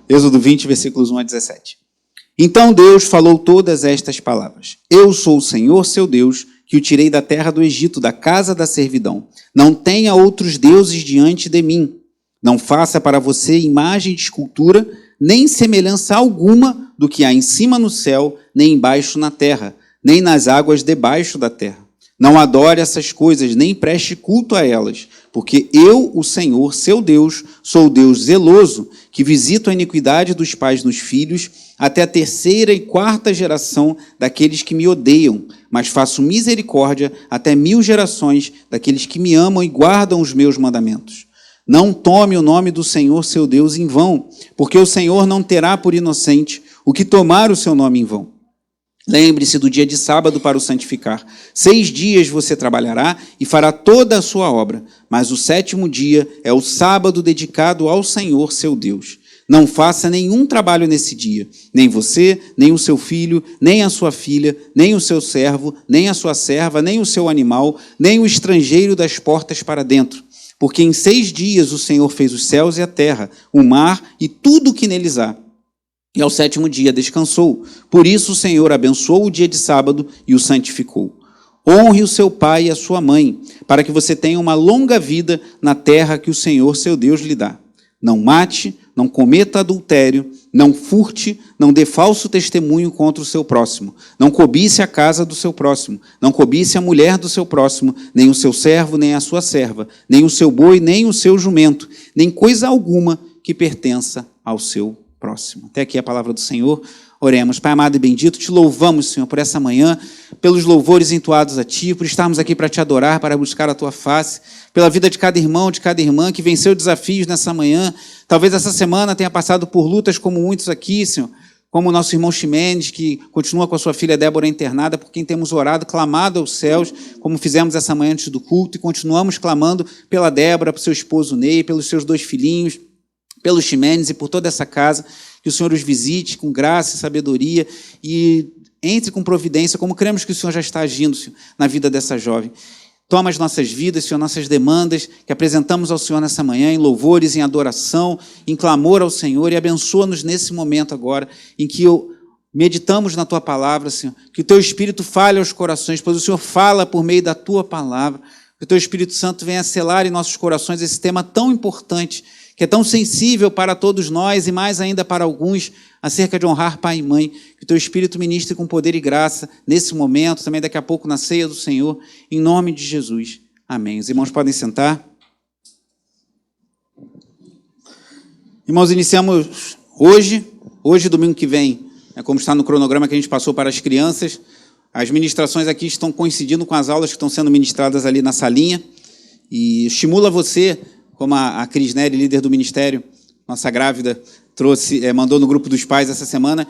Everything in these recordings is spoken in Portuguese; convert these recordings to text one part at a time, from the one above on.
Êxodo 20, versículos 1 a 17. Então Deus falou todas estas palavras. Eu sou o Senhor, seu Deus, que o tirei da terra do Egito, da casa da servidão. Não tenha outros deuses diante de mim. Não faça para você imagem de escultura, nem semelhança alguma do que há em cima no céu, nem embaixo na terra, nem nas águas debaixo da terra. Não adore essas coisas, nem preste culto a elas, porque eu, o Senhor, seu Deus, sou o Deus zeloso, que visito a iniquidade dos pais nos filhos, até a 3ª e 4ª geração daqueles que me odeiam, mas faço misericórdia até 1000 gerações daqueles que me amam e guardam os meus mandamentos. Não tome o nome do Senhor, seu Deus, em vão, porque o Senhor não terá por inocente o que tomar o seu nome em vão. Lembre-se do dia de sábado para o santificar. 6 dias você trabalhará e fará toda a sua obra, mas o 7º dia é o sábado dedicado ao Senhor, seu Deus. Não faça nenhum trabalho nesse dia, nem você, nem o seu filho, nem a sua filha, nem o seu servo, nem a sua serva, nem o seu animal, nem o estrangeiro das portas para dentro. Porque em 6 dias o Senhor fez os céus e a terra, o mar e tudo o que neles há. E ao 7º dia descansou. Por isso o Senhor abençoou o dia de sábado e o santificou. Honre o seu pai e a sua mãe, para que você tenha uma longa vida na terra que o Senhor, seu Deus, lhe dá. Não mate, não cometa adultério, não furte, não dê falso testemunho contra o seu próximo. Não cobice a casa do seu próximo, não cobice a mulher do seu próximo, nem o seu servo, nem a sua serva, nem o seu boi, nem o seu jumento, nem coisa alguma que pertença ao seu próximo. Até aqui a palavra do Senhor. Oremos. Pai amado e bendito, te louvamos, Senhor, por essa manhã, pelos louvores entoados a Ti, por estarmos aqui para Te adorar, para buscar a Tua face, pela vida de cada irmão, de cada irmã que venceu desafios nessa manhã. Talvez essa semana tenha passado por lutas como muitos aqui, Senhor, como o nosso irmão Ximenes, que continua com a sua filha Débora internada, por quem temos orado, clamado aos céus, como fizemos essa manhã antes do culto, e continuamos clamando pela Débora, pelo seu esposo Ney, pelos seus 2 filhinhos, pelos Ximenes e por toda essa casa, que o Senhor os visite com graça e sabedoria e entre com providência, como cremos que o Senhor já está agindo, Senhor, na vida dessa jovem. Toma as nossas vidas, Senhor, nossas demandas que apresentamos ao Senhor nessa manhã, em louvores, em adoração, em clamor ao Senhor, e abençoa-nos nesse momento agora, em que meditamos na Tua palavra, Senhor, que o Teu Espírito fale aos corações, pois o Senhor fala por meio da Tua palavra, que o Teu Espírito Santo venha selar em nossos corações esse tema tão importante, que é tão sensível para todos nós e mais ainda para alguns, acerca de honrar pai e mãe, que o Teu Espírito ministre com poder e graça nesse momento, também daqui a pouco na ceia do Senhor, em nome de Jesus. Amém. Os irmãos podem sentar. Irmãos, iniciamos hoje, domingo que vem, como está no cronograma que a gente passou para as crianças, as ministrações aqui estão coincidindo com as aulas que estão sendo ministradas ali na salinha, e estimula você, como a Cris Nery, líder do ministério, nossa grávida, mandou no grupo dos pais essa semana,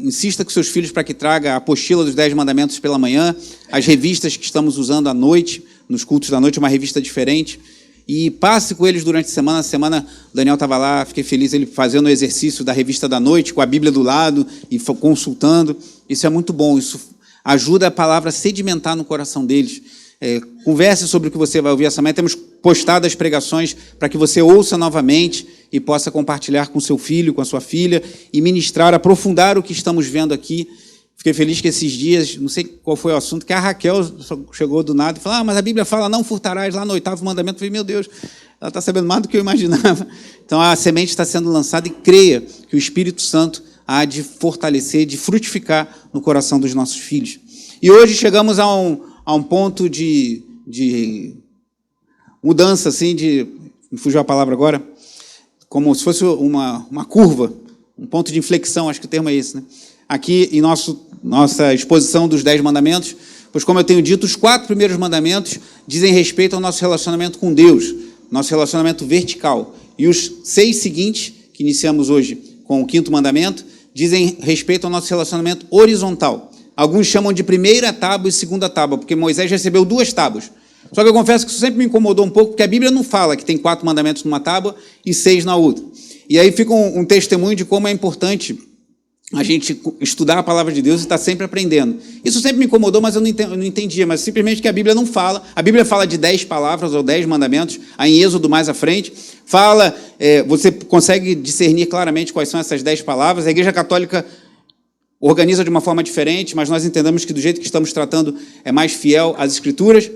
insista com seus filhos para que traga a apostila dos 10 mandamentos pela manhã, as revistas que estamos usando à noite, nos cultos da noite, uma revista diferente, e passe com eles durante a semana. Essa semana o Daniel estava lá, fiquei feliz, ele fazendo o exercício da revista da noite, com a Bíblia do lado, e consultando. Isso é muito bom, isso ajuda a palavra a sedimentar no coração deles. Converse sobre o que você vai ouvir essa manhã. Temos postado as pregações para que você ouça novamente e possa compartilhar com seu filho, com a sua filha, e ministrar, aprofundar o que estamos vendo aqui. Fiquei feliz que esses dias, não sei qual foi o assunto, que a Raquel chegou do nada e falou, mas a Bíblia fala, não furtarás, lá no 8º mandamento. Eu falei, meu Deus, ela está sabendo mais do que eu imaginava. Então a semente está sendo lançada, e creia que o Espírito Santo há de fortalecer, de frutificar no coração dos nossos filhos. E hoje chegamos a um ponto de mudança, assim, me fugiu a palavra agora, como se fosse uma curva, um ponto de inflexão, acho que o termo é esse, né? Aqui em nossa exposição dos 10 mandamentos, pois, como eu tenho dito, os 4 primeiros mandamentos dizem respeito ao nosso relacionamento com Deus, nosso relacionamento vertical, e os 6 seguintes, que iniciamos hoje com o 5º mandamento, dizem respeito ao nosso relacionamento horizontal. Alguns chamam de primeira tábua e segunda tábua, porque Moisés recebeu 2 tábuas. Só que eu confesso que isso sempre me incomodou um pouco, porque a Bíblia não fala que tem 4 mandamentos numa tábua e 6 na outra. E aí fica um testemunho de como é importante a gente estudar a palavra de Deus e estar sempre aprendendo. Isso sempre me incomodou, mas eu não entendia, mas simplesmente que a Bíblia não fala. A Bíblia fala de 10 palavras ou 10 mandamentos, aí em Êxodo mais à frente, fala, você consegue discernir claramente quais são essas 10 palavras. A Igreja Católica organiza de uma forma diferente, mas nós entendemos que do jeito que estamos tratando é mais fiel às Escrituras.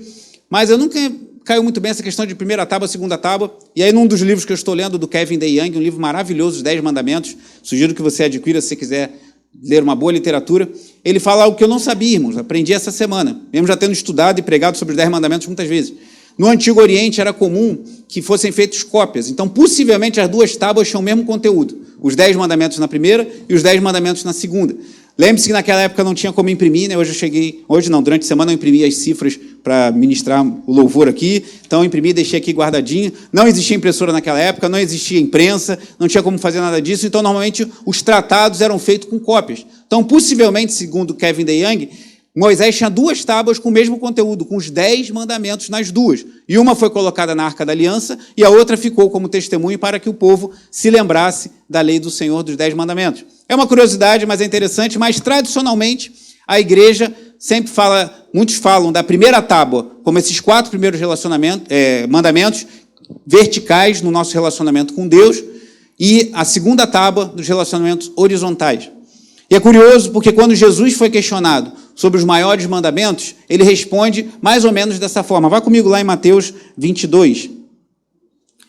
Mas eu nunca caiu muito bem essa questão de primeira tábua, segunda tábua. E aí, num dos livros que eu estou lendo, do Kevin DeYoung, um livro maravilhoso, Os 10 Mandamentos, sugiro que você adquira se você quiser ler uma boa literatura, ele fala algo que eu não sabia, irmãos, aprendi essa semana, mesmo já tendo estudado e pregado sobre os 10 mandamentos muitas vezes. No Antigo Oriente era comum que fossem feitas cópias, então possivelmente as 2 tábuas tinham o mesmo conteúdo, os 10 mandamentos na primeira e os 10 mandamentos na segunda. Lembre-se que naquela época não tinha como imprimir, né? Hoje não, durante a semana eu imprimi as cifras para ministrar o louvor aqui, então eu imprimi e deixei aqui guardadinho. Não existia impressora naquela época, não existia imprensa, não tinha como fazer nada disso, então normalmente os tratados eram feitos com cópias. Então, possivelmente, segundo Kevin DeYoung, Moisés tinha 2 tábuas com o mesmo conteúdo, com os 10 mandamentos nas 2. E uma foi colocada na Arca da Aliança e a outra ficou como testemunho para que o povo se lembrasse da lei do Senhor dos 10 mandamentos. É uma curiosidade, mas é interessante, mas tradicionalmente a igreja sempre fala, muitos falam da primeira tábua como esses 4 primeiros mandamentos verticais no nosso relacionamento com Deus e a segunda tábua dos relacionamentos horizontais. E é curioso porque quando Jesus foi questionado sobre os maiores mandamentos, ele responde mais ou menos dessa forma. Vá comigo lá em Mateus 22.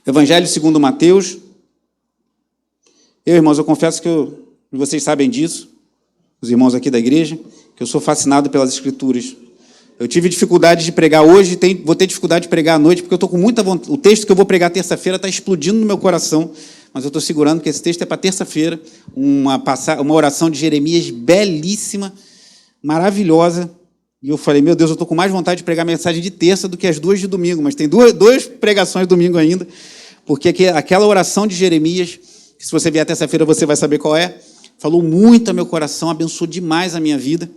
Evangelho segundo Mateus. Irmãos, eu confesso que vocês sabem disso, os irmãos aqui da igreja, que eu sou fascinado pelas Escrituras. Eu tive dificuldade de pregar hoje, vou ter dificuldade de pregar à noite, porque eu estou com muita vontade. O texto que eu vou pregar terça-feira está explodindo no meu coração, mas eu estou segurando que esse texto é para terça-feira, uma oração de Jeremias belíssima, maravilhosa, e eu falei, meu Deus, eu estou com mais vontade de pregar mensagem de terça do que as 2 de domingo, mas tem duas pregações de domingo ainda, porque aquela oração de Jeremias, que se você vier terça-feira você vai saber qual é, falou muito ao meu coração, abençoou demais a minha vida,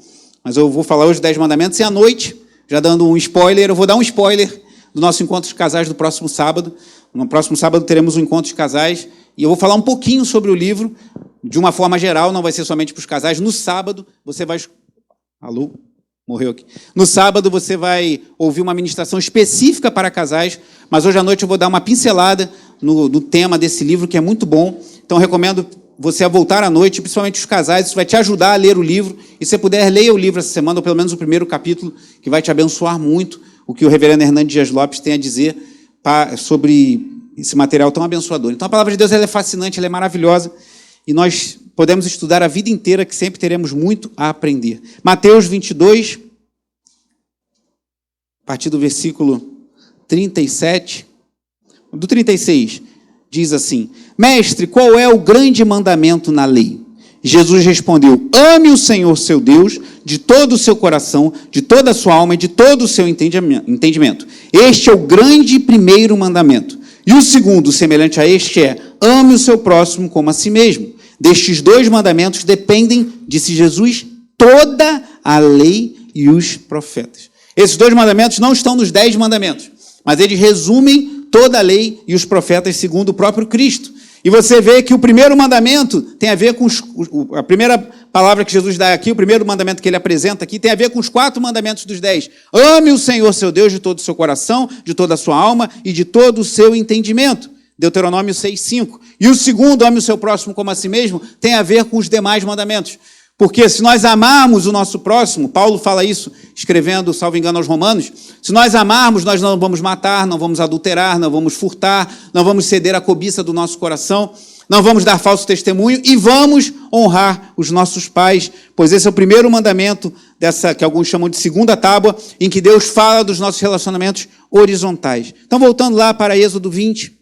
mas eu vou falar hoje os 10 mandamentos, e à noite, já dando um spoiler, eu vou dar um spoiler do nosso encontro de casais do próximo sábado. No próximo sábado teremos um encontro de casais, e eu vou falar um pouquinho sobre o livro, de uma forma geral, não vai ser somente para os casais. No sábado, você vai... Alô? Morreu aqui. No sábado, você vai ouvir uma ministração específica para casais, mas hoje à noite eu vou dar uma pincelada no tema desse livro, que é muito bom. Então, recomendo você a voltar à noite, principalmente os casais, isso vai te ajudar a ler o livro, e se você puder, leia o livro essa semana, ou pelo menos o primeiro capítulo, que vai te abençoar muito o que o reverendo Hernandes Dias Lopes tem a dizer sobre esse material tão abençoador. Então, a palavra de Deus ela é fascinante, ela é maravilhosa, e nós podemos estudar a vida inteira, que sempre teremos muito a aprender. Mateus 22, a partir do versículo 37, do 36, diz assim: Mestre, qual é o grande mandamento na lei? Jesus respondeu: ame o Senhor seu Deus de todo o seu coração, de toda a sua alma e de todo o seu entendimento. Este é o grande e primeiro mandamento. E o segundo, semelhante a este, é: ame o seu próximo como a si mesmo. Destes 2 mandamentos dependem, disse Jesus, toda a lei e os profetas. Esses 2 mandamentos não estão nos 10 mandamentos, mas eles resumem toda a lei e os profetas segundo o próprio Cristo. E você vê que o primeiro mandamento tem a ver com a primeira palavra que Jesus dá aqui, o primeiro mandamento que ele apresenta aqui, tem a ver com os 4 mandamentos dos 10. Ame o Senhor seu Deus de todo o seu coração, de toda a sua alma e de todo o seu entendimento. Deuteronômio 6:5. E o segundo, ame o seu próximo como a si mesmo, tem a ver com os demais mandamentos. Porque se nós amarmos o nosso próximo, Paulo fala isso, escrevendo, salvo engano, aos Romanos, se nós amarmos, nós não vamos matar, não vamos adulterar, não vamos furtar, não vamos ceder à cobiça do nosso coração, não vamos dar falso testemunho e vamos honrar os nossos pais, pois esse é o primeiro mandamento dessa que alguns chamam de segunda tábua, em que Deus fala dos nossos relacionamentos horizontais. Então, voltando lá para Êxodo 20,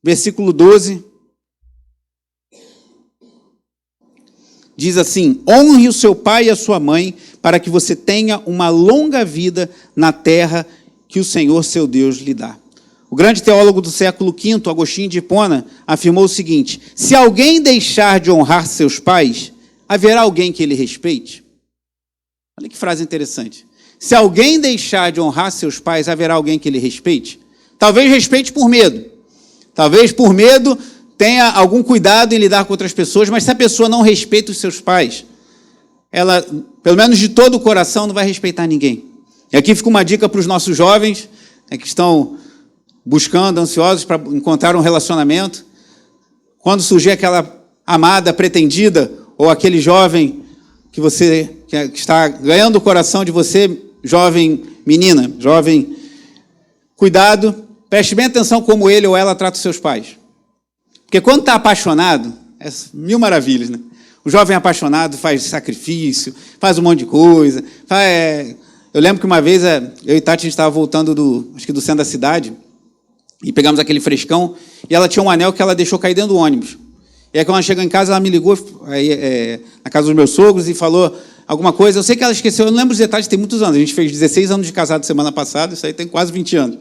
versículo 12, diz assim: honre o seu pai e a sua mãe, para que você tenha uma longa vida na terra que o Senhor, seu Deus, lhe dá. O grande teólogo do século V, Agostinho de Hipona, afirmou o seguinte: se alguém deixar de honrar seus pais, haverá alguém que ele respeite? Olha que frase interessante. Se alguém deixar de honrar seus pais, haverá alguém que ele respeite? Talvez respeite por medo. Talvez por medo tenha algum cuidado em lidar com outras pessoas, mas se a pessoa não respeita os seus pais, ela, pelo menos de todo o coração, não vai respeitar ninguém. E aqui fica uma dica para os nossos jovens, que estão buscando, ansiosos para encontrar um relacionamento. Quando surgir aquela amada pretendida, ou aquele jovem que está ganhando o coração de você, jovem menina, jovem, cuidado, preste bem atenção como ele ou ela trata os seus pais. Porque quando está apaixonado, é mil maravilhas, né? O jovem apaixonado faz sacrifício, faz um monte de coisa. Eu lembro que uma vez eu e Tati, a gente estava voltando do centro da cidade, e pegamos aquele frescão, e ela tinha um anel que ela deixou cair dentro do ônibus. E aí, quando ela chegou em casa, ela me ligou na casa dos meus sogros e falou alguma coisa. Eu sei que ela esqueceu, eu não lembro os detalhes, tem muitos anos. A gente fez 16 anos de casado semana passada, isso aí tem quase 20 anos.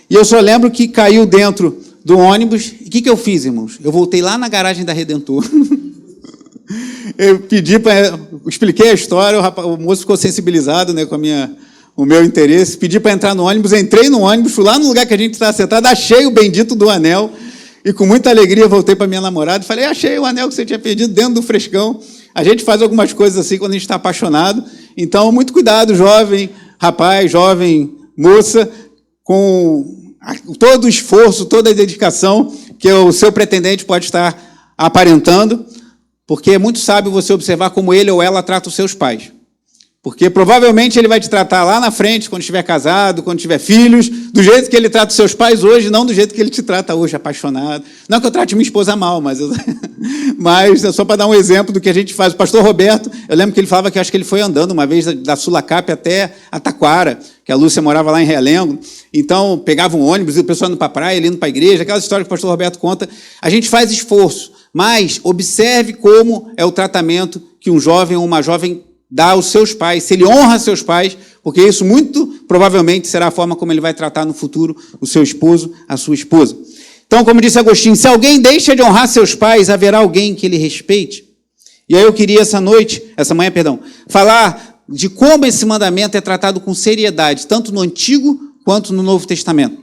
E eu só lembro que caiu dentro do ônibus. E o que eu fiz, irmãos? Eu voltei lá na garagem da Redentor. Eu expliquei a história, o moço ficou sensibilizado, né, com o meu interesse. Pedi para entrar no ônibus, entrei no ônibus, fui lá no lugar que a gente estava sentado, achei o bendito do anel. E com muita alegria voltei para minha namorada e falei, achei o anel que você tinha perdido dentro do frescão. A gente faz algumas coisas assim quando a gente está apaixonado. Então, muito cuidado, jovem rapaz, jovem moça, com todo o esforço, toda a dedicação que o seu pretendente pode estar aparentando, porque é muito sábio você observar como ele ou ela trata os seus pais. Porque provavelmente ele vai te tratar lá na frente, quando estiver casado, quando tiver filhos, do jeito que ele trata os seus pais hoje, não do jeito que ele te trata hoje, apaixonado. Não que eu trate minha esposa mal, mas é só para dar um exemplo do que a gente faz. O pastor Roberto, eu lembro que ele falava que acho que ele foi andando uma vez da Sulacap até a Taquara, que a Lúcia morava lá em Realengo. Então, pegava um ônibus, e o pessoal indo para a praia, ele indo para a igreja, aquela história que o pastor Roberto conta. A gente faz esforço, mas observe como é o tratamento que um jovem ou uma jovem dá aos seus pais, se ele honra seus pais, porque isso muito provavelmente será a forma como ele vai tratar no futuro o seu esposo, a sua esposa. Então, como disse Agostinho, se alguém deixa de honrar seus pais, haverá alguém que ele respeite. E aí eu queria essa manhã, falar de como esse mandamento é tratado com seriedade, tanto no Antigo quanto no Novo Testamento.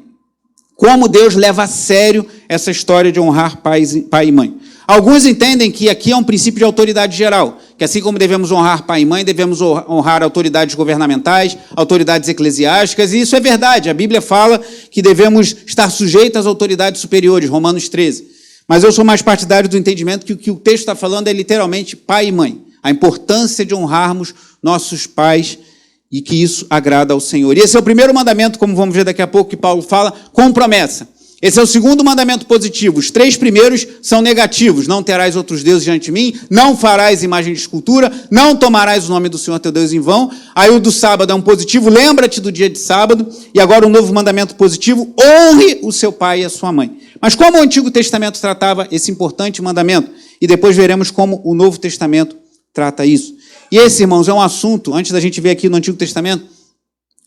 Como Deus leva a sério essa história de honrar pai e mãe. Alguns entendem que aqui é um princípio de autoridade geral, que assim como devemos honrar pai e mãe, devemos honrar autoridades governamentais, autoridades eclesiásticas, e isso é verdade. A Bíblia fala que devemos estar sujeitos às autoridades superiores, Romanos 13. Mas eu sou mais partidário do entendimento que o que o texto está falando é literalmente pai e mãe. A importância de honrarmos nossos pais e que isso agrada ao Senhor. E esse é o primeiro mandamento, como vamos ver daqui a pouco, que Paulo fala, com promessa. Esse é o segundo mandamento positivo. Os 3 primeiros são negativos. Não terás outros deuses diante de mim, não farás imagem de escultura, não tomarás o nome do Senhor teu Deus em vão. Aí o do sábado é um positivo, lembra-te do dia de sábado. E agora o novo mandamento positivo, honre o seu pai e a sua mãe. Mas como o Antigo Testamento tratava esse importante mandamento? E depois veremos como o Novo Testamento trata isso. E esse, irmãos, é um assunto, antes da gente ver aqui no Antigo Testamento,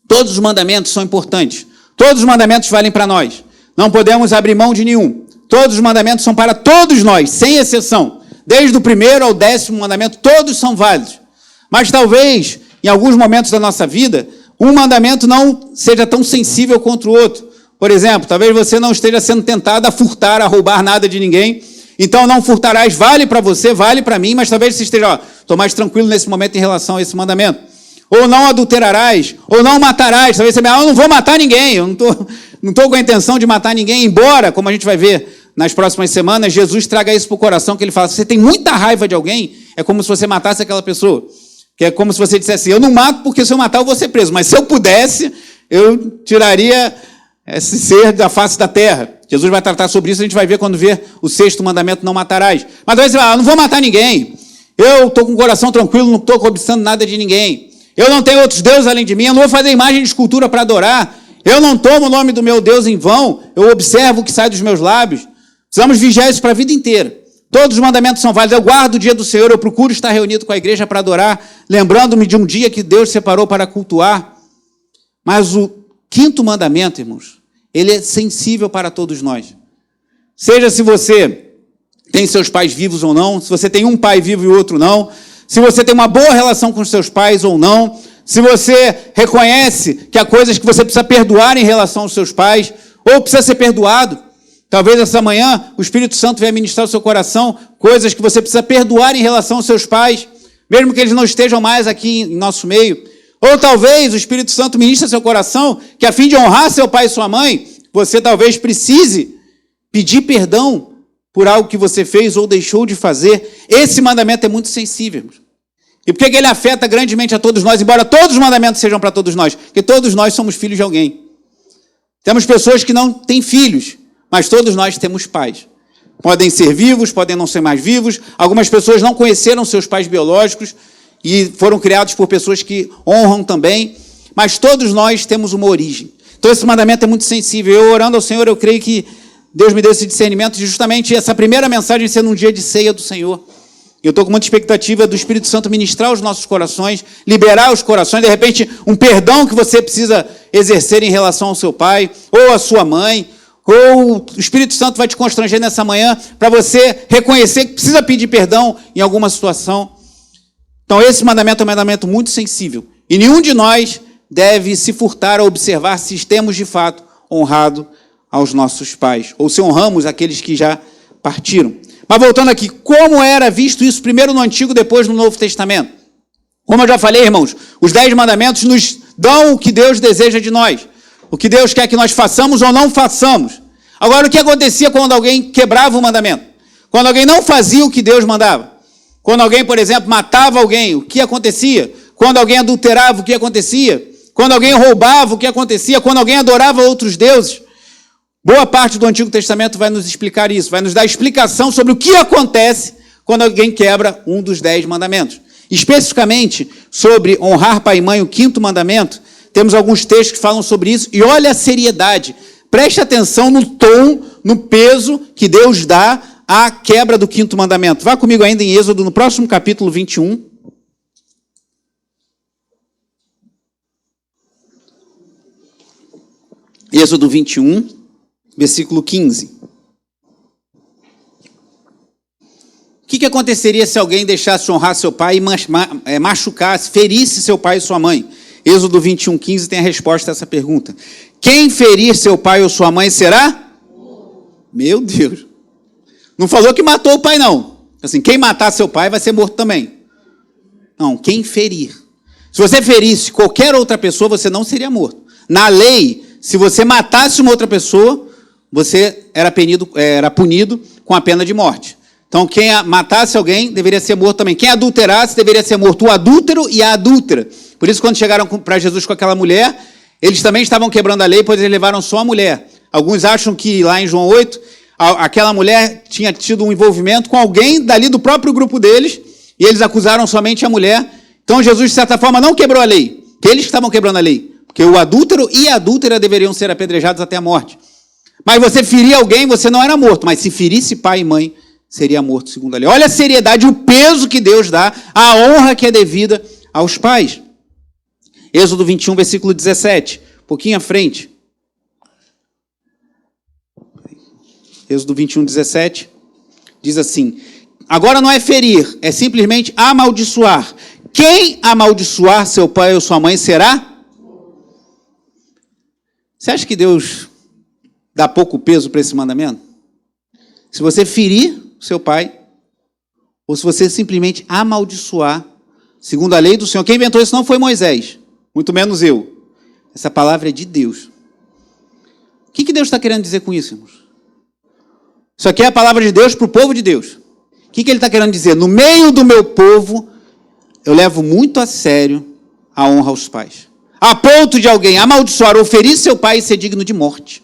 todos os mandamentos são importantes. Todos os mandamentos valem para nós. Não podemos abrir mão de nenhum. Todos os mandamentos são para todos nós, sem exceção. Desde o 1º ao 10º mandamento, todos são válidos. Mas talvez, em alguns momentos da nossa vida, um mandamento não seja tão sensível quanto o outro. Por exemplo, talvez você não esteja sendo tentado a furtar, a roubar nada de ninguém. Então, não furtarás, vale para você, vale para mim, mas talvez você esteja, estou mais tranquilo nesse momento em relação a esse mandamento. Ou não adulterarás, ou não matarás. Talvez você eu não vou matar ninguém, eu não estou com a intenção de matar ninguém, embora, como a gente vai ver nas próximas semanas, Jesus traga isso para o coração, que ele fala, se você tem muita raiva de alguém, é como se você matasse aquela pessoa. Que é como se você dissesse, eu não mato porque se eu matar eu vou ser preso, mas se eu pudesse, eu tiraria esse ser da face da terra. Jesus vai tratar sobre isso, a gente vai ver quando ver o 6º mandamento, não matarás. Mas talvez você fala, eu não vou matar ninguém, eu estou com o coração tranquilo, não estou cobiçando nada de ninguém, eu não tenho outros deuses além de mim, eu não vou fazer imagem de escultura para adorar, eu não tomo o nome do meu Deus em vão, eu observo o que sai dos meus lábios. Precisamos vigiar isso para a vida inteira. Todos os mandamentos são válidos. Eu guardo o dia do Senhor, eu procuro estar reunido com a igreja para adorar, lembrando-me de um dia que Deus separou para cultuar. Mas o 5º mandamento, irmãos, ele é sensível para todos nós. Seja se você tem seus pais vivos ou não, se você tem um pai vivo e o outro não, se você tem uma boa relação com os seus pais ou não, se você reconhece que há coisas que você precisa perdoar em relação aos seus pais, ou precisa ser perdoado. Talvez essa manhã o Espírito Santo venha ministrar ao seu coração coisas que você precisa perdoar em relação aos seus pais, mesmo que eles não estejam mais aqui em nosso meio. Ou talvez o Espírito Santo ministre ao seu coração que, a fim de honrar seu pai e sua mãe, você talvez precise pedir perdão por algo que você fez ou deixou de fazer. Esse mandamento é muito sensível. E por que ele afeta grandemente a todos nós, embora todos os mandamentos sejam para todos nós? Porque todos nós somos filhos de alguém. Temos pessoas que não têm filhos, mas todos nós temos pais. Podem ser vivos, podem não ser mais vivos. Algumas pessoas não conheceram seus pais biológicos e foram criados por pessoas que honram também. Mas todos nós temos uma origem. Então esse mandamento é muito sensível. Eu orando ao Senhor, eu creio que Deus me deu esse discernimento de justamente essa primeira mensagem sendo um dia de ceia do Senhor. Eu estou com muita expectativa do Espírito Santo ministrar os nossos corações, liberar os corações, de repente um perdão que você precisa exercer em relação ao seu pai, ou à sua mãe, ou o Espírito Santo vai te constranger nessa manhã para você reconhecer que precisa pedir perdão em alguma situação. Então esse mandamento é um mandamento muito sensível. E nenhum de nós deve se furtar a observar se temos de fato honrado aos nossos pais, ou se honramos aqueles que já partiram. Mas voltando aqui, como era visto isso primeiro no Antigo, depois no Novo Testamento? Como eu já falei, irmãos, os 10 mandamentos nos dão o que Deus deseja de nós, o que Deus quer que nós façamos ou não façamos. Agora, o que acontecia quando alguém quebrava o mandamento? Quando alguém não fazia o que Deus mandava? Quando alguém, por exemplo, matava alguém, o que acontecia? Quando alguém adulterava, o que acontecia? Quando alguém roubava, o que acontecia? Quando alguém adorava outros deuses? Boa parte do Antigo Testamento vai nos explicar isso, vai nos dar explicação sobre o que acontece quando alguém quebra um dos 10 mandamentos. Especificamente sobre honrar pai e mãe, o 5º mandamento, temos alguns textos que falam sobre isso, e olha a seriedade, preste atenção no tom, no peso que Deus dá à quebra do 5º mandamento. Vá comigo ainda em Êxodo, no próximo capítulo 21. Êxodo 21, versículo 15. O que aconteceria se alguém deixasse honrar seu pai e machucasse, ferisse seu pai e sua mãe? Êxodo 21, 15 tem a resposta a essa pergunta. Quem ferir seu pai ou sua mãe será? Meu Deus. Não falou que matou o pai, não. Assim, quem matar seu pai vai ser morto também. Não, quem ferir. Se você ferisse qualquer outra pessoa, você não seria morto. Na lei, se você matasse uma outra pessoa, você era punido com a pena de morte. Então, quem matasse alguém deveria ser morto também. Quem adulterasse deveria ser morto, o adúltero e a adúltera. Por isso, quando chegaram para Jesus com aquela mulher, eles também estavam quebrando a lei, pois eles levaram só a mulher. Alguns acham que lá em João 8, aquela mulher tinha tido um envolvimento com alguém dali do próprio grupo deles, e eles acusaram somente a mulher. Então, Jesus, de certa forma, não quebrou a lei, que eles estavam quebrando a lei. Porque o adúltero e a adúltera deveriam ser apedrejados até a morte. Mas você ferir alguém, você não era morto. Mas se ferisse pai e mãe, seria morto segundo a lei. Olha a seriedade, o peso que Deus dá, a honra que é devida aos pais. Êxodo 21, versículo 17. Um pouquinho à frente. Êxodo 21, 17. Diz assim: agora não é ferir, é simplesmente amaldiçoar. Quem amaldiçoar seu pai ou sua mãe será? Você acha que Deus dá pouco peso para esse mandamento? Se você ferir o seu pai, ou se você simplesmente amaldiçoar, segundo a lei do Senhor. Quem inventou isso não foi Moisés, muito menos eu. Essa palavra é de Deus. O que Deus está querendo dizer com isso, irmãos? Isso aqui é a palavra de Deus para o povo de Deus. O que Ele está querendo dizer? No meio do meu povo, eu levo muito a sério a honra aos pais. A ponto de alguém amaldiçoar ou ferir seu pai e ser digno de morte.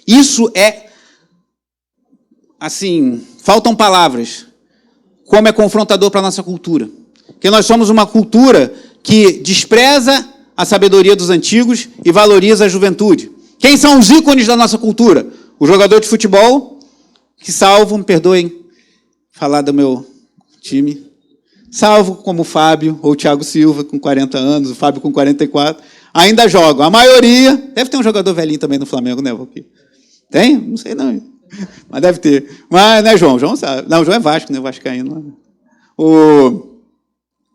Isso é, assim, faltam palavras, como é confrontador para a nossa cultura. Porque nós somos uma cultura que despreza a sabedoria dos antigos e valoriza a juventude. Quem são os ícones da nossa cultura? O jogador de futebol, que salvo, me perdoem falar do meu time, salvo como o Fábio ou o Thiago Silva, com 40 anos, o Fábio com 44, ainda jogam. A maioria, deve ter um jogador velhinho também no Flamengo, né, Valquírio? Tem? Não sei não, mas deve ter. Mas, né, João? João sabe. Não, João é Vasco, né, o Vascaíno.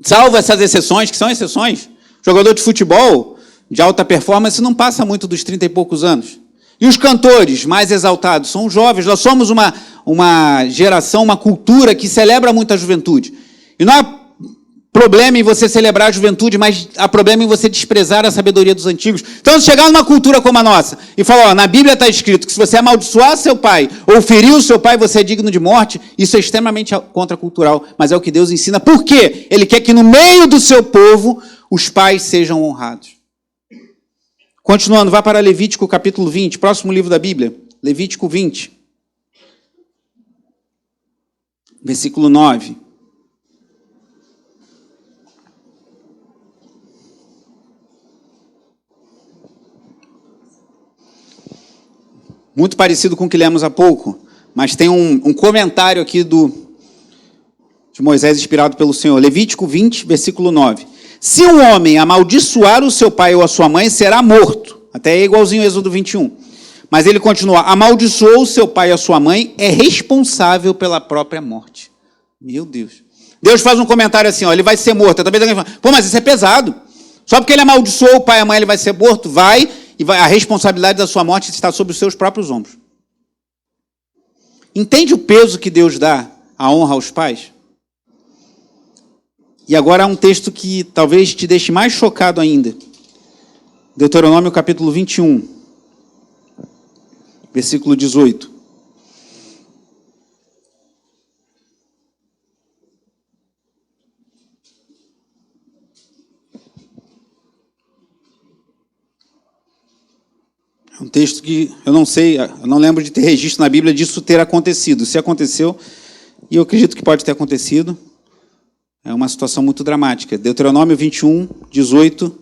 Salvo essas exceções, que são exceções, jogador de futebol de alta performance não passa muito dos 30 e poucos anos. E os cantores mais exaltados são os jovens. Nós somos uma geração, uma cultura que celebra muito a juventude. E não é problema em você celebrar a juventude, mas há problema em você desprezar a sabedoria dos antigos. Então, se chegar numa cultura como a nossa e falar, na Bíblia está escrito que se você amaldiçoar seu pai ou ferir o seu pai, você é digno de morte, isso é extremamente contracultural, mas é o que Deus ensina. Por quê? Ele quer que no meio do seu povo os pais sejam honrados. Continuando, vá para Levítico capítulo 20, próximo livro da Bíblia, Levítico 20, versículo 9. Muito parecido com o que lemos há pouco, mas tem um comentário aqui de Moisés inspirado pelo Senhor. Levítico 20, versículo 9. Se um homem amaldiçoar o seu pai ou a sua mãe, será morto. Até é igualzinho ao Êxodo 21. Mas ele continua, amaldiçoou o seu pai ou a sua mãe, é responsável pela própria morte. Meu Deus. Deus faz um comentário assim, ó, ele vai ser morto. Talvez alguém fale, pô, mas isso é pesado. Só porque ele amaldiçoou o pai e a mãe, ele vai ser morto? Vai. E a responsabilidade da sua morte está sobre os seus próprios ombros. Entende o peso que Deus dá à honra aos pais? E agora há um texto que talvez te deixe mais chocado ainda. Deuteronômio capítulo 21, versículo 18. É um texto que eu não sei, eu não lembro de ter registro na Bíblia disso ter acontecido. Se aconteceu, e eu acredito que pode ter acontecido, é uma situação muito dramática. Deuteronômio 21, 18,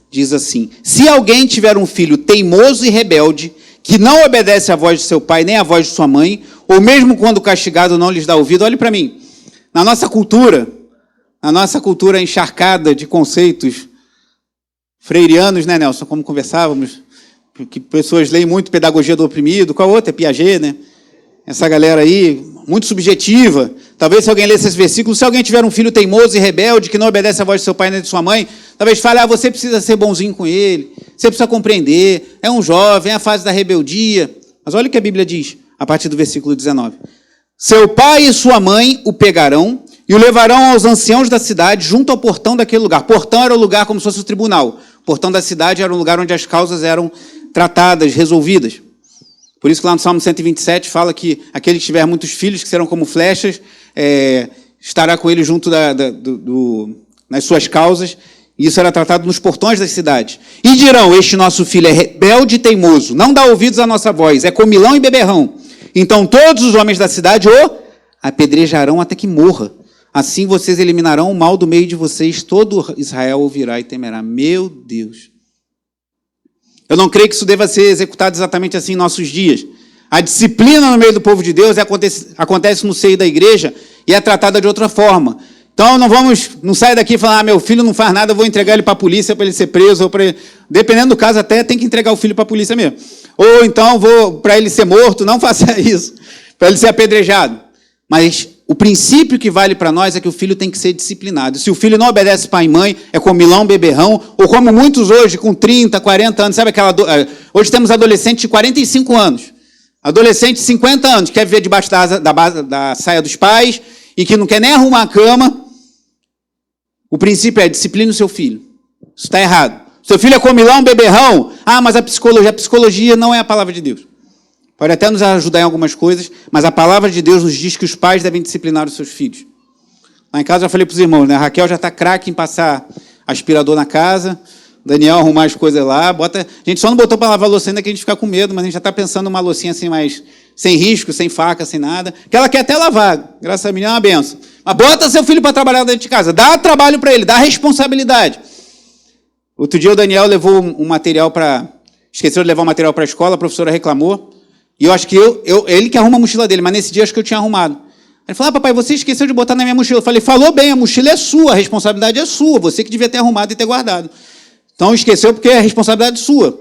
diz assim, se alguém tiver um filho teimoso e rebelde, que não obedece à voz de seu pai, nem à voz de sua mãe, ou mesmo quando castigado não lhes dá ouvido, olhe para mim, na nossa cultura encharcada de conceitos freirianos, né, Nelson, como conversávamos, que pessoas leem muito Pedagogia do Oprimido, qual outra? É Piaget, né? Essa galera aí, muito subjetiva. Talvez se alguém lesse esse versículo, se alguém tiver um filho teimoso e rebelde, que não obedece à voz de seu pai nem de sua mãe, talvez fale, você precisa ser bonzinho com ele, você precisa compreender, é um jovem, é a fase da rebeldia. Mas olha o que a Bíblia diz, a partir do versículo 19. Seu pai e sua mãe o pegarão e o levarão aos anciãos da cidade, junto ao portão daquele lugar. Portão era o lugar como se fosse o tribunal. O portão da cidade era um lugar onde as causas eram tratadas, resolvidas. Por isso que lá no Salmo 127 fala que aquele que tiver muitos filhos, que serão como flechas, estará com ele junto nas suas causas, e isso era tratado nos portões das cidades. E dirão, este nosso filho é rebelde e teimoso, não dá ouvidos à nossa voz, é comilão e beberrão. Então todos os homens da cidade o apedrejarão até que morra. Assim vocês eliminarão o mal do meio de vocês, todo Israel ouvirá e temerá. Meu Deus! Eu não creio que isso deva ser executado exatamente assim em nossos dias. A disciplina no meio do povo de Deus acontece no seio da igreja e é tratada de outra forma. Então não saia daqui e falar, meu filho não faz nada, eu vou entregar ele para a polícia para ele ser preso, ou dependendo do caso até tem que entregar o filho para a polícia mesmo. Ou então vou para ele ser morto, não faça isso, para ele ser apedrejado. Mas o princípio que vale para nós é que o filho tem que ser disciplinado. Se o filho não obedece pai e mãe, é comilão, beberrão, ou como muitos hoje, com 30, 40 anos, sabe hoje temos adolescentes de 45 anos, adolescente de 50 anos, que quer viver debaixo da saia dos pais, e que não quer nem arrumar a cama. O princípio é disciplina o seu filho. Isso está errado. Seu filho é comilão, beberrão, mas a psicologia não é a palavra de Deus. Pode até nos ajudar em algumas coisas, mas a palavra de Deus nos diz que os pais devem disciplinar os seus filhos. Lá em casa eu já falei para os irmãos, né? A Raquel já está craque em passar aspirador na casa, Daniel arrumar as coisas lá, a gente só não botou para lavar a louça ainda que a gente fica com medo, mas a gente já está pensando numa loucinha assim mais sem risco, sem faca, sem nada, que ela quer até lavar, graças a mim é uma benção. Mas bota seu filho para trabalhar dentro de casa, dá trabalho para ele, dá responsabilidade. Outro dia o Daniel levou um material esqueceu de levar o material para a escola, a professora reclamou, e eu acho que ele que arruma a mochila dele, mas nesse dia acho que eu tinha arrumado. Ele falou, papai, você esqueceu de botar na minha mochila. Eu falei, falou bem, a mochila é sua, a responsabilidade é sua, você que devia ter arrumado e ter guardado. Então esqueceu porque é responsabilidade sua.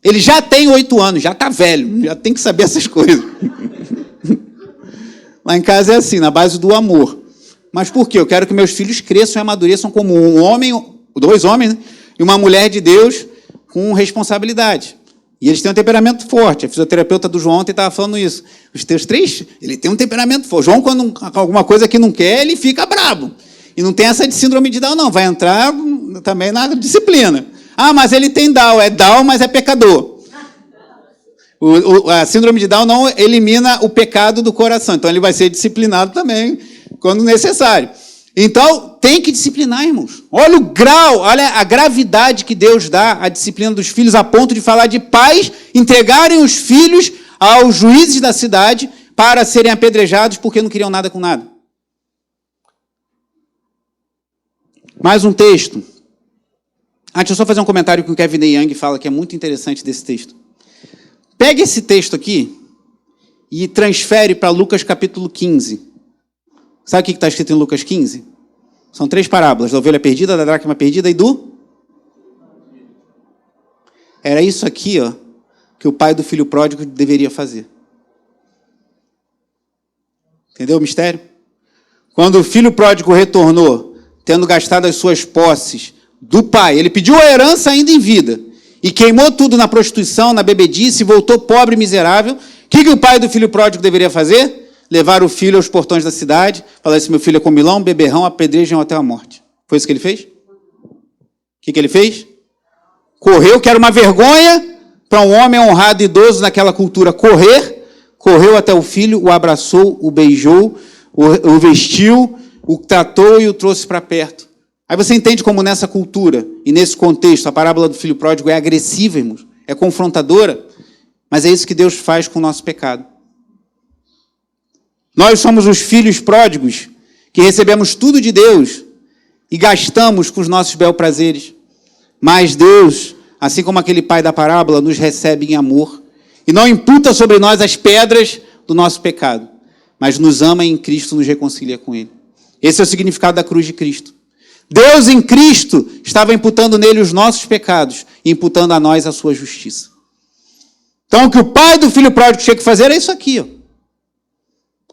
Ele já tem 8 anos, já está velho, já tem que saber essas coisas. Lá em casa é assim, na base do amor. Mas por quê? Eu quero que meus filhos cresçam e amadureçam como um homem, 2 homens, né? E uma mulher de Deus com responsabilidade. E eles têm um temperamento forte. A fisioterapeuta do João ontem estava falando isso. Os teus 3, ele tem um temperamento forte. João, quando alguma coisa que não quer, ele fica brabo. E não tem essa de síndrome de Down, não. Vai entrar também na disciplina. Ah, mas ele tem Down. É Down, mas é pecador. A síndrome de Down não elimina o pecado do coração. Então, ele vai ser disciplinado também, quando necessário. Então, tem que disciplinar, irmãos. Olha o grau, olha a gravidade que Deus dá à disciplina dos filhos, a ponto de falar de pais entregarem os filhos aos juízes da cidade para serem apedrejados porque não queriam nada com nada. Mais um texto. Deixa eu só fazer um comentário que o Kevin Young fala, que é muito interessante desse texto. Pega esse texto aqui e transfere para Lucas capítulo 15. Sabe o que está escrito em Lucas 15? São 3 parábolas, da ovelha perdida, da dracma perdida e do... Era isso aqui, ó, que o pai do filho pródigo deveria fazer. Entendeu o mistério? Quando o filho pródigo retornou, tendo gastado as suas posses do pai, ele pediu a herança ainda em vida, e queimou tudo na prostituição, na bebedice, e voltou pobre e miserável. O que o pai do filho pródigo deveria fazer? Levar o filho aos portões da cidade, falar assim, meu filho é comilão, beberrão, apedrejam até a morte. Foi isso que ele fez? O que ele fez? Correu, que era uma vergonha para um homem honrado e idoso naquela cultura correu até o filho, o abraçou, o beijou, o vestiu, o tratou e o trouxe para perto. Aí você entende como nessa cultura e nesse contexto a parábola do filho pródigo é agressiva, irmãos, é confrontadora, mas é isso que Deus faz com o nosso pecado. Nós somos os filhos pródigos que recebemos tudo de Deus e gastamos com os nossos bel-prazeres. Mas Deus, assim como aquele pai da parábola, nos recebe em amor e não imputa sobre nós as pedras do nosso pecado, mas nos ama e em Cristo nos reconcilia com Ele. Esse é o significado da cruz de Cristo. Deus em Cristo estava imputando nele os nossos pecados e imputando a nós a sua justiça. Então, o que o pai do filho pródigo tinha que fazer é isso aqui, ó.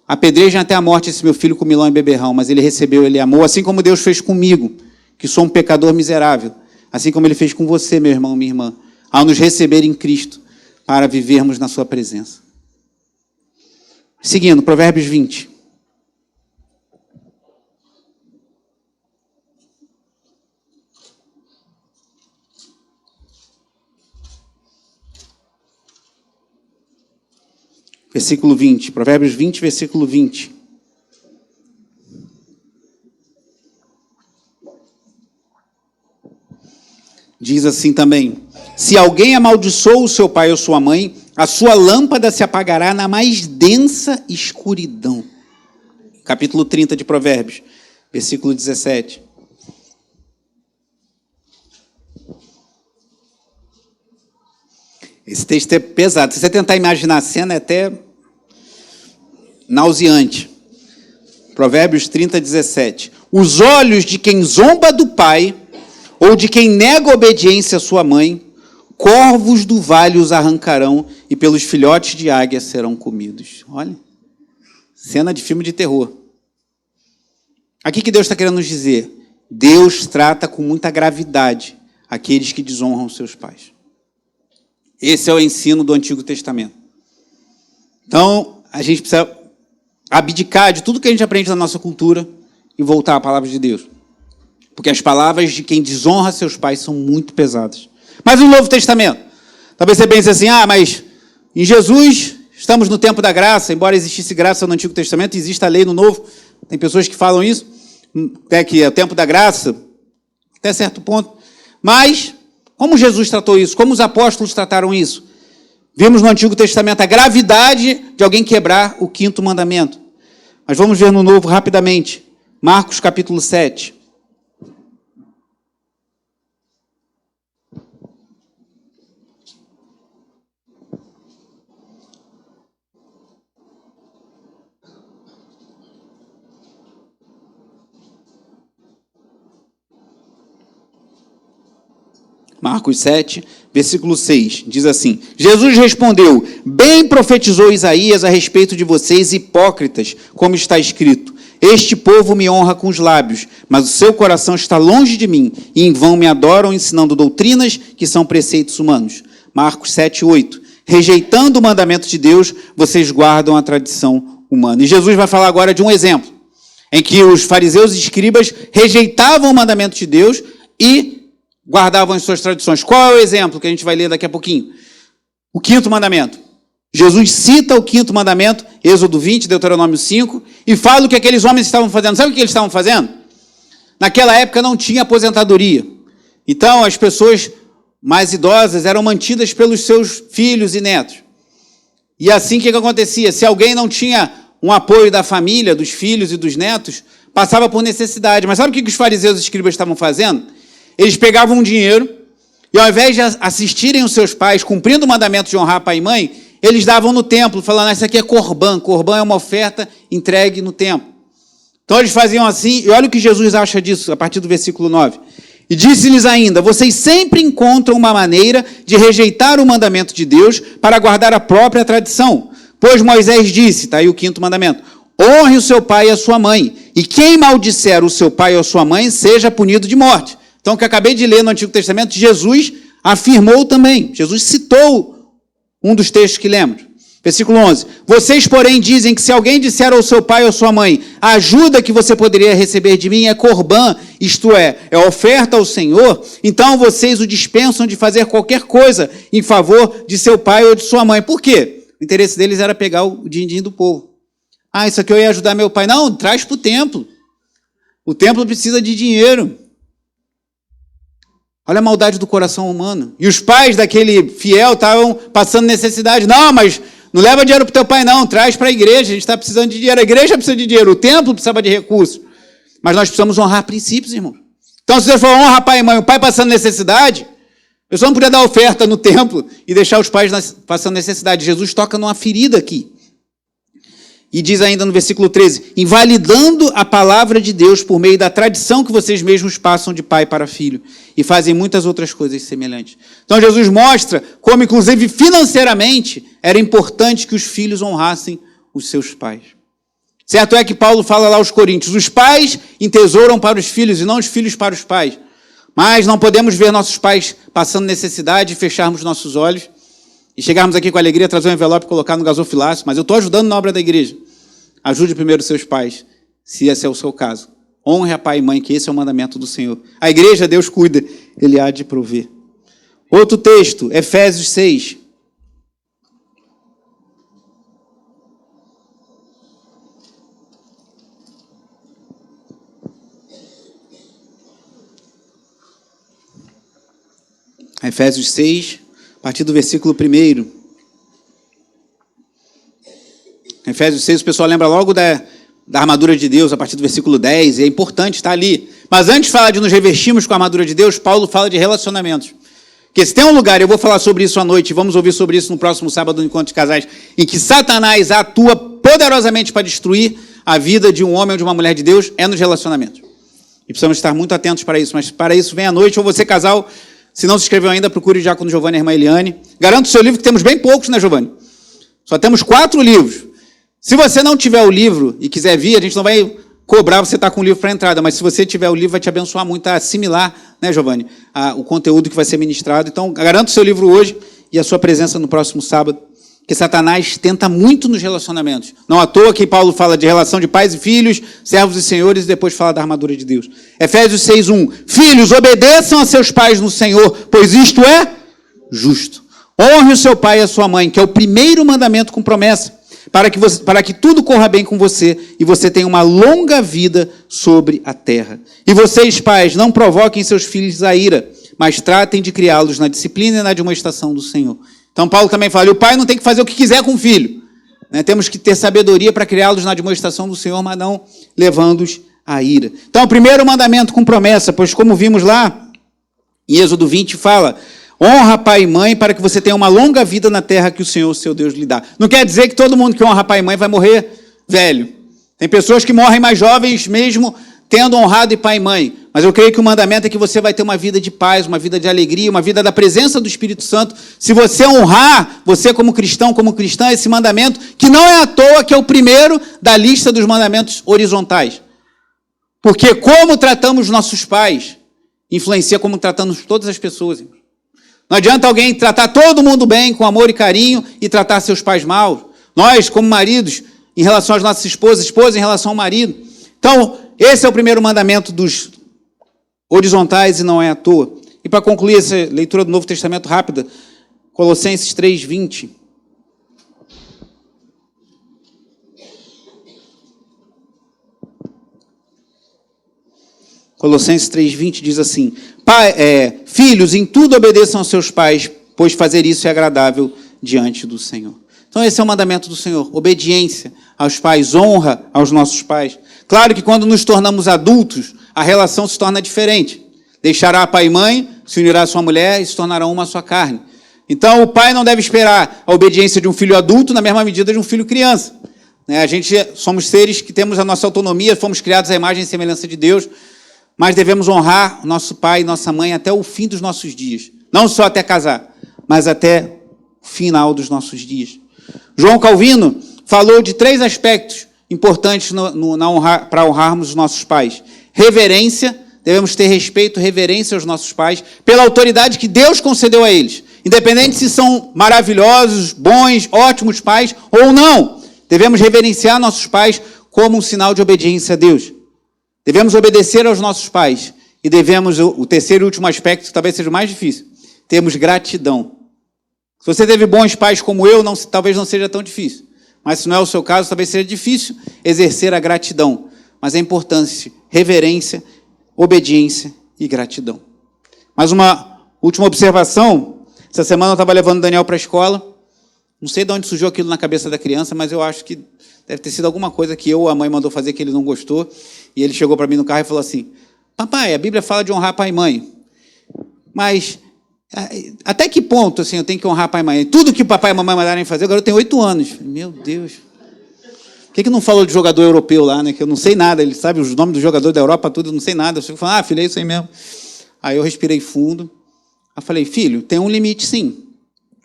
Apedrejam até a morte esse meu filho comilão e beberrão, mas ele recebeu, ele amou, assim como Deus fez comigo, que sou um pecador miserável, assim como ele fez com você, meu irmão, minha irmã, ao nos receber em Cristo, para vivermos na sua presença. Seguindo, Provérbios 20. Versículo 20, Provérbios 20, versículo 20. Diz assim também: se alguém amaldiçoa o seu pai ou sua mãe, a sua lâmpada se apagará na mais densa escuridão. Capítulo 30 de Provérbios, versículo 17. Esse texto é pesado. Se você tentar imaginar a cena, é até nauseante. Provérbios 30, 17. Os olhos de quem zomba do pai, ou de quem nega obediência à sua mãe, corvos do vale os arrancarão, e pelos filhotes de águia serão comidos. Olha, cena de filme de terror. Aqui que Deus está querendo nos dizer: Deus trata com muita gravidade aqueles que desonram seus pais. Esse é o ensino do Antigo Testamento. Então, a gente precisa abdicar de tudo que a gente aprende na nossa cultura e voltar à palavra de Deus. Porque as palavras de quem desonra seus pais são muito pesadas. Mas no Novo Testamento, talvez você pense assim, mas em Jesus estamos no tempo da graça, embora existisse graça no Antigo Testamento, existe a lei no Novo. Tem pessoas que falam isso, que é o tempo da graça, até certo ponto. Mas como Jesus tratou isso? Como os apóstolos trataram isso? Vimos no Antigo Testamento a gravidade de alguém quebrar o 5º mandamento. Mas vamos ver no Novo rapidamente. Marcos capítulo 7. Marcos 7, versículo 6, diz assim: Jesus respondeu: bem profetizou Isaías a respeito de vocês, hipócritas, como está escrito: este povo me honra com os lábios, mas o seu coração está longe de mim, e em vão me adoram, ensinando doutrinas que são preceitos humanos. Marcos 7, 8. Rejeitando o mandamento de Deus, vocês guardam a tradição humana. E Jesus vai falar agora de um exemplo. em que os fariseus e escribas rejeitavam o mandamento de Deus e guardavam as suas tradições. Qual é o exemplo que a gente vai ler daqui a pouquinho? O quinto mandamento. Jesus cita o quinto mandamento, Êxodo 20, Deuteronômio 5, e fala o que aqueles homens estavam fazendo. Sabe o que eles estavam fazendo? Naquela época não tinha aposentadoria. Então as pessoas mais idosas eram mantidas pelos seus filhos e netos. E assim o que acontecia? Se alguém não tinha um apoio da família, dos filhos e dos netos, passava por necessidade. Mas sabe o que os fariseus e escribas estavam fazendo? Eles pegavam um dinheiro e ao invés de assistirem os seus pais, cumprindo o mandamento de honrar pai e mãe, eles davam no templo, falando, isso aqui é corban. Corban é uma oferta entregue no templo. Então eles faziam assim, e olha o que Jesus acha disso, a partir do versículo 9. E disse-lhes ainda, vocês sempre encontram uma maneira de rejeitar o mandamento de Deus para guardar a própria tradição. Pois Moisés disse, está aí o quinto mandamento, honre o seu pai e a sua mãe, e quem maldisser o seu pai ou a sua mãe seja punido de morte. Então, o que eu acabei de ler no Antigo Testamento, Jesus afirmou também, Jesus citou um dos textos que lemos. Versículo 11. Vocês, porém, dizem que se alguém disser ao seu pai ou sua mãe, a ajuda que você poderia receber de mim é corban, isto é oferta ao Senhor, então vocês o dispensam de fazer qualquer coisa em favor de seu pai ou de sua mãe. Por quê? O interesse deles era pegar o din-din do povo. Isso aqui eu ia ajudar meu pai. Não, traz para o templo. O templo precisa de dinheiro. Olha a maldade do coração humano. E os pais daquele fiel estavam passando necessidade. Não, mas não leva dinheiro para o teu pai, não. Traz para a igreja. A gente está precisando de dinheiro. A igreja precisa de dinheiro. O templo precisava de recursos. Mas nós precisamos honrar princípios, irmão. Então, se você for honrar pai e mãe, o pai passando necessidade, a pessoa não podia dar oferta no templo e deixar os pais passando necessidade. Jesus toca numa ferida aqui. E diz ainda no versículo 13, invalidando a palavra de Deus por meio da tradição que vocês mesmos passam de pai para filho. E fazem muitas outras coisas semelhantes. Então Jesus mostra como, inclusive financeiramente, era importante que os filhos honrassem os seus pais. Certo é que Paulo fala lá aos Coríntios, os pais entesouram para os filhos e não os filhos para os pais. Mas não podemos ver nossos pais passando necessidade e fecharmos nossos olhos e chegarmos aqui com alegria, trazer um envelope e colocar no gasofilácio, mas eu estou ajudando na obra da igreja. Ajude primeiro seus pais, se esse é o seu caso. Honre a pai e mãe, que esse é o mandamento do Senhor. A igreja, Deus cuida, Ele há de prover. Outro texto, Efésios 6. Efésios 6, a partir do versículo 1. Efésios 6, o pessoal lembra logo da armadura de Deus, a partir do versículo 10, e é importante estar ali. Mas antes de falar de nos revestirmos com a armadura de Deus, Paulo fala de relacionamentos. Porque se tem um lugar, eu vou falar sobre isso à noite, vamos ouvir sobre isso no próximo sábado no Encontro de Casais, em que Satanás atua poderosamente para destruir a vida de um homem ou de uma mulher de Deus, é nos relacionamentos. E precisamos estar muito atentos para isso, mas para isso vem à noite, ou você casal, se não se inscreveu ainda, procure já com o Giovanni e a irmã Eliane. Garanto o seu livro, que temos bem poucos, né, Giovanni? Só temos 4 livros. Se você não tiver o livro e quiser vir, a gente não vai cobrar você estar com o livro para a entrada, mas se você tiver o livro, vai te abençoar muito, a assimilar, né, Giovanni, o conteúdo que vai ser ministrado. Então, garanto o seu livro hoje e a sua presença no próximo sábado, que Satanás tenta muito nos relacionamentos. Não à toa que Paulo fala de relação de pais e filhos, servos e senhores, e depois fala da armadura de Deus. Efésios 6:1. Filhos, obedeçam a seus pais no Senhor, pois isto é justo. Honre o seu pai e a sua mãe, que é o primeiro mandamento com promessa, para que tudo corra bem com você e você tenha uma longa vida sobre a terra. E vocês, pais, não provoquem seus filhos à ira, mas tratem de criá-los na disciplina e na admoestação do Senhor. Então Paulo também fala, o pai não tem que fazer o que quiser com o filho. Né? Temos que ter sabedoria para criá-los na admoestação do Senhor, mas não levando-os à ira. Então o primeiro mandamento com promessa, pois como vimos lá, em Êxodo 20 fala, honra pai e mãe para que você tenha uma longa vida na terra que o Senhor, seu Deus, lhe dá. Não quer dizer que todo mundo que honra pai e mãe vai morrer velho. Tem pessoas que morrem mais jovens mesmo tendo honrado pai e mãe. Mas eu creio que o mandamento é que você vai ter uma vida de paz, uma vida de alegria, uma vida da presença do Espírito Santo. Se você honrar, você como cristão, como cristã, esse mandamento, que não é à toa que é o primeiro da lista dos mandamentos horizontais. Porque como tratamos nossos pais, influencia como tratamos todas as pessoas. Não adianta alguém tratar todo mundo bem, com amor e carinho, e tratar seus pais mal. Nós, como maridos, em relação às nossas esposas, esposa em relação ao marido, Então, esse é o primeiro mandamento dos horizontais e não é à toa. E para concluir essa leitura do Novo Testamento rápida, Colossenses 3:20. Colossenses 3:20 diz assim: filhos, em tudo obedeçam aos seus pais, pois fazer isso é agradável diante do Senhor. Então esse é o mandamento do Senhor, obediência aos pais, honra aos nossos pais. Claro que quando nos tornamos adultos, a relação se torna diferente. Deixará pai e mãe, se unirá à sua mulher e se tornarão uma só carne. Então o pai não deve esperar a obediência de um filho adulto na mesma medida de um filho criança. A gente somos seres que temos a nossa autonomia, fomos criados à imagem e semelhança de Deus, mas devemos honrar nosso pai e nossa mãe até o fim dos nossos dias. Não só até casar, mas até o final dos nossos dias. João Calvino falou de 3 aspectos importantes para honrarmos os nossos pais. Reverência, devemos ter respeito, reverência aos nossos pais, pela autoridade que Deus concedeu a eles. Independente se são maravilhosos, bons, ótimos pais ou não. Devemos reverenciar nossos pais como um sinal de obediência a Deus. Devemos obedecer aos nossos pais. E devemos, o terceiro e último aspecto, que talvez seja o mais difícil, temos gratidão. Se você teve bons pais como eu, talvez não seja tão difícil. Mas se não é o seu caso, talvez seja difícil exercer a gratidão. Mas é importante reverência, obediência e gratidão. Mais uma última observação. Essa semana eu estava levando o Daniel para a escola. Não sei de onde surgiu aquilo na cabeça da criança, mas eu acho que deve ter sido alguma coisa que a mãe mandou fazer que ele não gostou. E ele chegou para mim no carro e falou assim: papai, a Bíblia fala de honrar pai e mãe. Mas até que ponto assim, eu tenho que honrar pai e mãe? Tudo que o papai e a mamãe mandarem fazer, agora eu tenho 8 anos. Meu Deus. Por que não falou de jogador europeu lá, né? Que eu não sei nada. Ele sabe os nomes dos jogadores da Europa, tudo, eu não sei nada. Eu fico falando, filho, é isso aí mesmo. Aí eu respirei fundo. Eu falei, filho, tem um limite sim.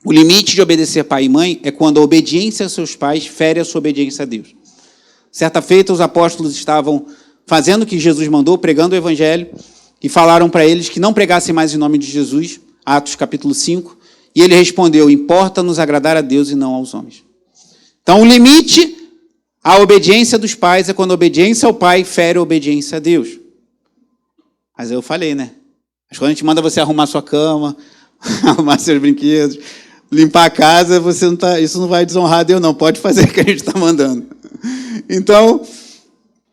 O limite de obedecer pai e mãe é quando a obediência aos seus pais fere a sua obediência a Deus. Certa feita, os apóstolos estavam fazendo o que Jesus mandou, pregando o evangelho, e falaram para eles que não pregassem mais em nome de Jesus, Atos capítulo 5, e ele respondeu, importa-nos agradar a Deus e não aos homens. Então, o limite à obediência dos pais é quando a obediência ao pai fere a obediência a Deus. Mas eu falei, né? Mas quando a gente manda você arrumar sua cama, arrumar seus brinquedos, limpar a casa, isso não vai desonrar a Deus, não. Pode fazer o que a gente está mandando. Então,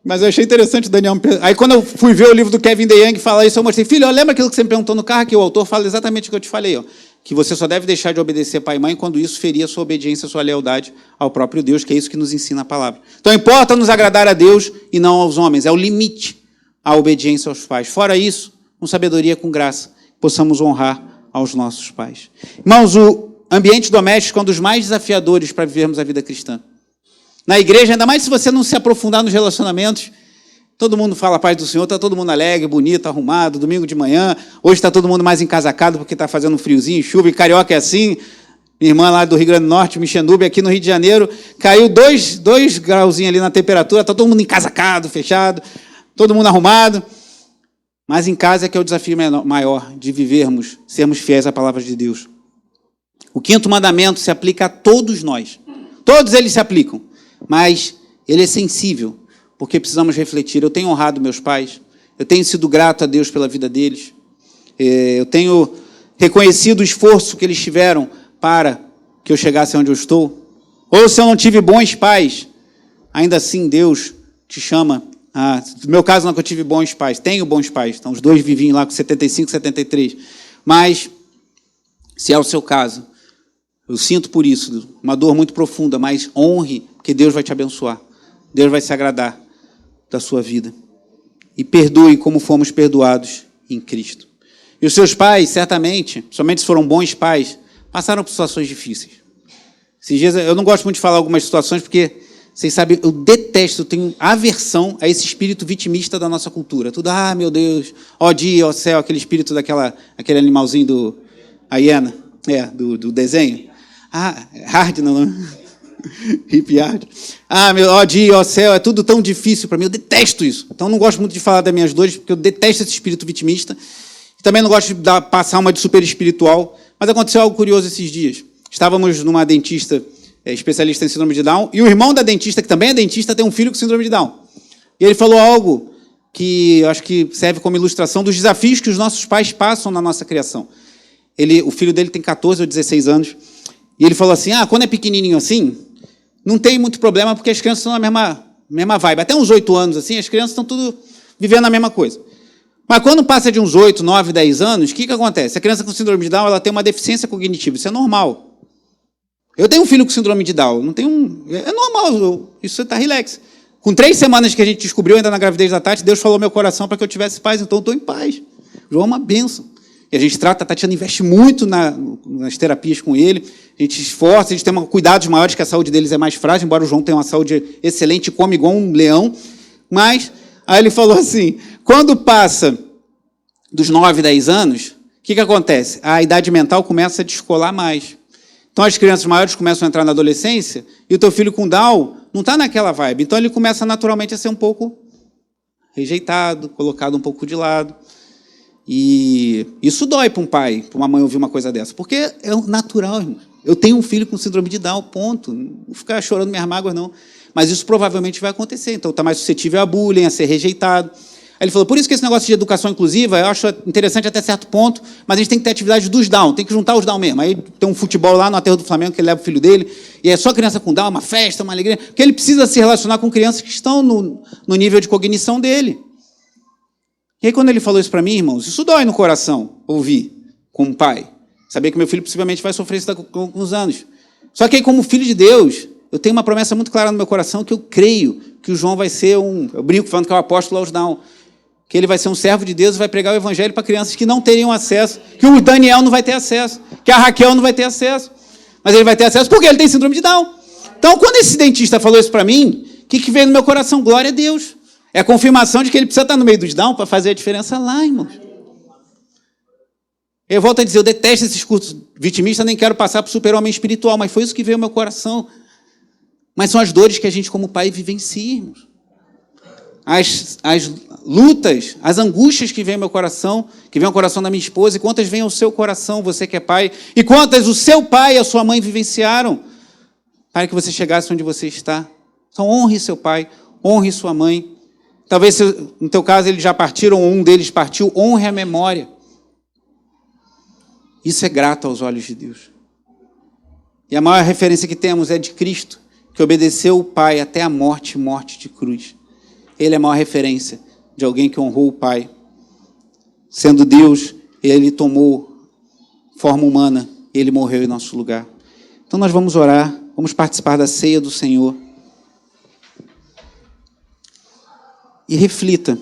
mas eu achei interessante o Daniel. Aí quando eu fui ver o livro do Kevin DeYoung falar isso, eu mostrei, filho, lembra aquilo que você me perguntou no carro, que o autor fala exatamente o que eu te falei, ó, que você só deve deixar de obedecer pai e mãe quando isso ferir a sua obediência, a sua lealdade ao próprio Deus, que é isso que nos ensina a palavra. Então, importa nos agradar a Deus e não aos homens. É o limite à obediência aos pais. Fora isso, com sabedoria, com graça, possamos honrar aos nossos pais. Irmãos, o ambiente doméstico é um dos mais desafiadores para vivermos a vida cristã. Na igreja, ainda mais se você não se aprofundar nos relacionamentos, todo mundo fala a paz do Senhor, está todo mundo alegre, bonito, arrumado, domingo de manhã, hoje está todo mundo mais encasacado porque está fazendo um friozinho, chuva, e carioca é assim. Minha irmã lá do Rio Grande do Norte, Michenube, aqui no Rio de Janeiro, caiu 2 grauzinhos ali na temperatura, está todo mundo encasacado, fechado, todo mundo arrumado. Mas em casa é que é o desafio maior de vivermos, sermos fiéis à palavra de Deus. O 5º mandamento se aplica a todos nós. Todos eles se aplicam, mas ele é sensível, porque precisamos refletir. Eu tenho honrado meus pais, eu tenho sido grato a Deus pela vida deles, eu tenho reconhecido o esforço que eles tiveram para que eu chegasse onde eu estou. Ou se eu não tive bons pais, ainda assim Deus te chama. No meu caso, não, que eu tive bons pais. Tenho bons pais. Então, os 2 vivinhos lá com 75, 73. Mas, se é o seu caso, eu sinto por isso, uma dor muito profunda, mas honre, porque Deus vai te abençoar. Deus vai se agradar da sua vida. E perdoe como fomos perdoados em Cristo. E os seus pais, certamente, somente se foram bons pais, passaram por situações difíceis. Esses dias, eu não gosto muito de falar algumas situações, porque... Vocês sabem, eu detesto, eu tenho aversão a esse espírito vitimista da nossa cultura. Tudo, meu Deus, ó dia, ó céu, aquele espírito aquele animalzinho a hiena, do desenho. Hard, não. Hip hard. Ó dia, ó céu, é tudo tão difícil para mim, eu detesto isso. Então, não gosto muito de falar das minhas dores, porque eu detesto esse espírito vitimista. Também não gosto de passar uma de super espiritual, mas aconteceu algo curioso esses dias. Estávamos numa dentista... especialista em síndrome de Down, e o irmão da dentista, que também é dentista, tem um filho com síndrome de Down. E ele falou algo que eu acho que serve como ilustração dos desafios que os nossos pais passam na nossa criação. O filho dele tem 14 ou 16 anos, e ele falou assim, quando é pequenininho assim, não tem muito problema, porque as crianças estão na mesma vibe. Até uns 8 anos, assim, as crianças estão tudo vivendo a mesma coisa. Mas quando passa de uns 8, 9, 10 anos, o que acontece? A criança com síndrome de Down, ela tem uma deficiência cognitiva, isso é normal. Eu tenho um filho com síndrome de Down, não tenho é normal, isso está relax. Com 3 semanas que a gente descobriu, ainda na gravidez da Tati, Deus falou ao meu coração para que eu tivesse paz, então eu estou em paz. João é uma bênção. E a gente trata, a Tatiana investe muito nas terapias com ele, a gente esforça, a gente tem cuidados maiores, que a saúde deles é mais frágil, embora o João tenha uma saúde excelente, come igual um leão, mas, aí ele falou assim, quando passa dos 9, 10 anos, o que acontece? A idade mental começa a descolar mais. Então, as crianças maiores começam a entrar na adolescência, e o teu filho com Down não está naquela vibe, então ele começa naturalmente a ser um pouco rejeitado, colocado um pouco de lado. E isso dói para um pai, para uma mãe ouvir uma coisa dessa, porque é natural, irmão. Eu tenho um filho com síndrome de Down, ponto. Não vou ficar chorando minhas mágoas, não. Mas isso provavelmente vai acontecer, então está mais suscetível a bullying, a ser rejeitado. Aí ele falou, por isso que esse negócio de educação inclusiva, eu acho interessante até certo ponto, mas a gente tem que ter atividade dos Down, tem que juntar os Down mesmo. Aí tem um futebol lá no aterro do Flamengo, que ele leva o filho dele, e é só criança com Down, uma festa, uma alegria, porque ele precisa se relacionar com crianças que estão no nível de cognição dele. E aí, quando ele falou isso para mim, irmãos, isso dói no coração, ouvir, como pai. Saber que meu filho possivelmente vai sofrer isso com os anos. Só que aí, como filho de Deus, eu tenho uma promessa muito clara no meu coração, que eu creio que o João vai ser eu brinco falando que é o apóstolo aos Down, que ele vai ser um servo de Deus e vai pregar o evangelho para crianças que não teriam acesso, que o Daniel não vai ter acesso, que a Raquel não vai ter acesso. Mas ele vai ter acesso porque ele tem síndrome de Down. Então, quando esse dentista falou isso para mim, o que veio no meu coração? Glória a Deus. É a confirmação de que ele precisa estar no meio dos Down para fazer a diferença lá, irmãos. Eu volto a dizer, eu detesto esses cursos vitimistas, nem quero passar para o super-homem espiritual, mas foi isso que veio ao meu coração. Mas são as dores que a gente, como pai, vivencia, irmãos. As lutas, as angústias que vêm ao meu coração, que vêm ao coração da minha esposa, e quantas vêm ao seu coração, você que é pai, e quantas o seu pai e a sua mãe vivenciaram, para que você chegasse onde você está. Então, honre seu pai, honre sua mãe. Talvez, no teu caso, eles já partiram, ou um deles partiu, honre a memória. Isso é grato aos olhos de Deus. E a maior referência que temos é de Cristo, que obedeceu o Pai até a morte de cruz. Ele é a maior referência de alguém que honrou o Pai. Sendo Deus, ele tomou forma humana, ele morreu em nosso lugar. Então nós vamos orar, vamos participar da ceia do Senhor. E reflita.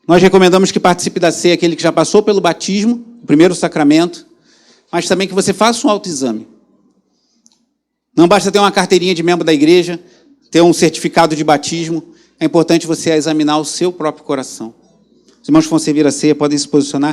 Nós recomendamos que participe da ceia aquele que já passou pelo batismo, o primeiro sacramento, mas também que você faça um autoexame. Não basta ter uma carteirinha de membro da igreja, ter um certificado de batismo, é importante você examinar o seu próprio coração. Os irmãos que vão servir a ceia podem se posicionar.